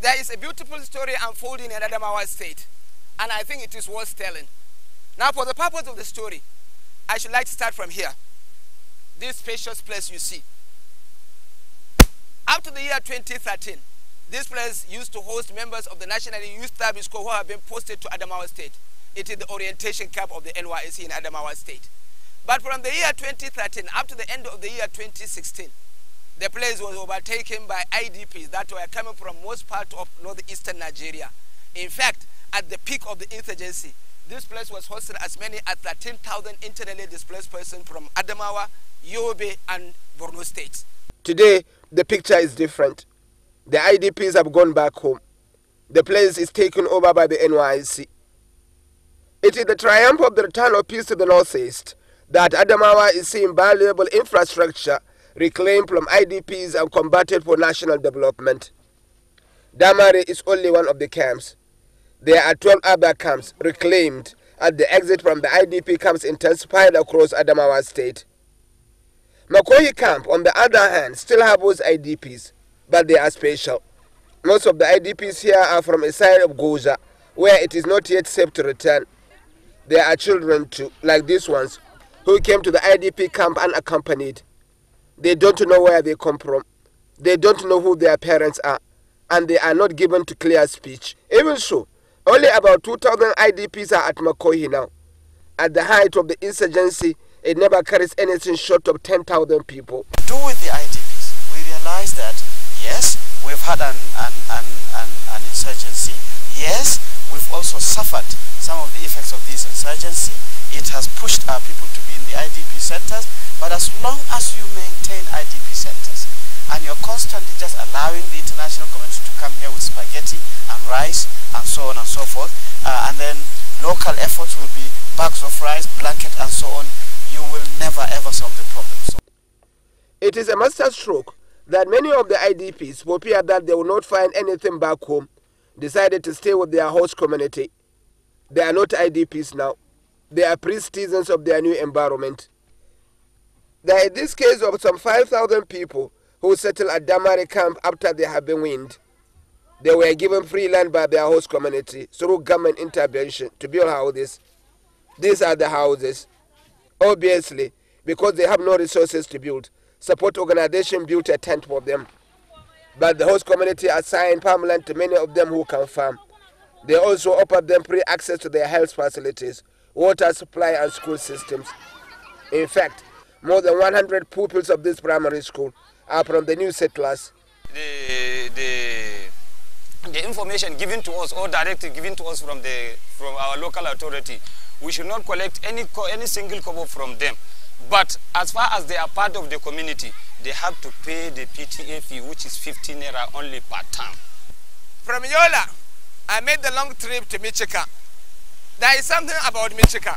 There is a beautiful story unfolding in Adamawa State, and I think it is worth telling. Now, for the purpose of the story, I should like to start from here. This spacious place you see. Up to the year 2013, this place used to host members of the National Youth Service Corps who have been posted to Adamawa State. It is the orientation camp of the NYSC in Adamawa State. But from the year 2013 up to the end of the year 2016, the place was overtaken by IDPs that were coming from most part of northeastern Nigeria. In fact, at the peak of the insurgency, this place was hosted as many as 13,000 internally displaced persons from Adamawa, Yobe, and Borno states. Today, the picture is different. The IDPs have gone back home. The place is taken over by the NYSC. It is the triumph of the return of peace to the northeast that Adamawa is seeing valuable infrastructure reclaimed from IDPs and combated for national development. Damari is only one of the camps. There are 12 other camps reclaimed as the exit from the IDP camps intensified across Adamawa State. Makohi camp, on the other hand, still harbors IDPs, but they are special. Most of the IDPs here are from a side of Goza, where it is not yet safe to return. There are children too, like these ones, who came to the IDP camp unaccompanied. They don't know where they come from. They don't know who their parents are, and they are not given to clear speech. Even so, only about 2,000 IDPs are at Makohi now. At the height of the insurgency, it never carries anything short of 10,000 people. Do with the IDPs, we realize that, yes, we've had an insurgency. Yes, we've also suffered some of the effects of this insurgency. It has pushed our people to be in the IDP centers, but as long as you maintain IDP centers and you're constantly just allowing the international community to come here with spaghetti and rice and so on and so forth, and then local efforts will be bags of rice, blanket and so on, you will never ever solve the problem. It is a masterstroke that many of the IDPs, for fear that they will not find anything back home, decided to stay with their host community. They are not IDPs now. They are pre-citizens of their new environment. There is this case of some 5,000 people who settled at Damari camp after they have been weaned. They were given free land by their host community through government intervention to build houses. These are the houses. Obviously, because they have no resources to build, support organization built a tent for them. But the host community assigned farmland to many of them who can farm. They also offered them free access to their health facilities, water supply and school systems. In fact, more than 100 pupils of this primary school are from the new settlers. The information given to us or directly given to us from our local authority, we should not collect any single kobo from them. But as far as they are part of the community, they have to pay the PTA fee, which is 15 naira only per term. From Yola, I made the long trip to Michika. There is something about Michika.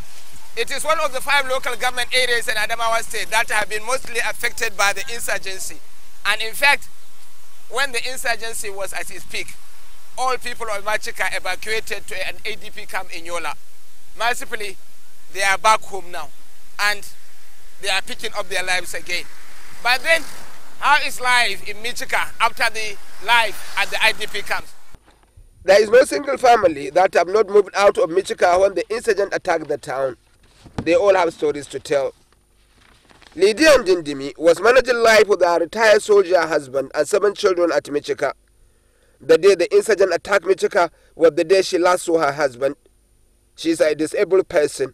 It is one of the 5 local government areas in Adamawa State that have been mostly affected by the insurgency. And in fact, when the insurgency was at its peak, all people of Michika evacuated to an ADP camp in Yola. Mercifully, they are back home now, and they are picking up their lives again. But then, how is life in Michika after the life at the IDP camps? There is no single family that have not moved out of Michika when the insurgent attacked the town. They all have stories to tell. Lydia Ndindimi was managing life with her retired soldier husband and 7 children at Michika. The day the insurgent attacked Michika was the day she last saw her husband. She is a disabled person.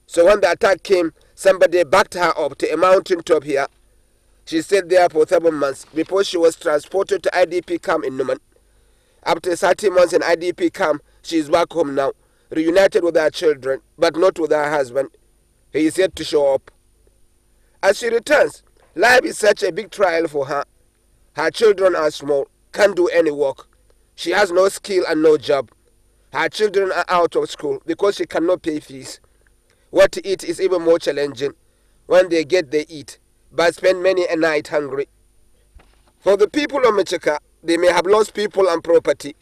So when the attack came, somebody backed her up to a mountain top here. She stayed there for 7 months before she was transported to IDP camp in Numan. After 30 months in IDP camp, she is back home now, reunited with her children, but not with her husband. He is yet to show up. As she returns, life is such a big trial for her. Her children are small, can't do any work. She has no skill and no job. Her children are out of school because she cannot pay fees. What to eat is even more challenging. When they get, they eat, but spend many a night hungry. For the people of Michika, they may have lost people and property,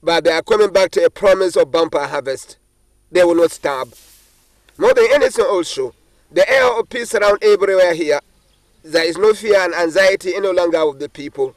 but they are coming back to a promise of bumper harvest. They will not starve. More than anything also, the air of peace around everywhere here. There is no fear and anxiety any longer of the people.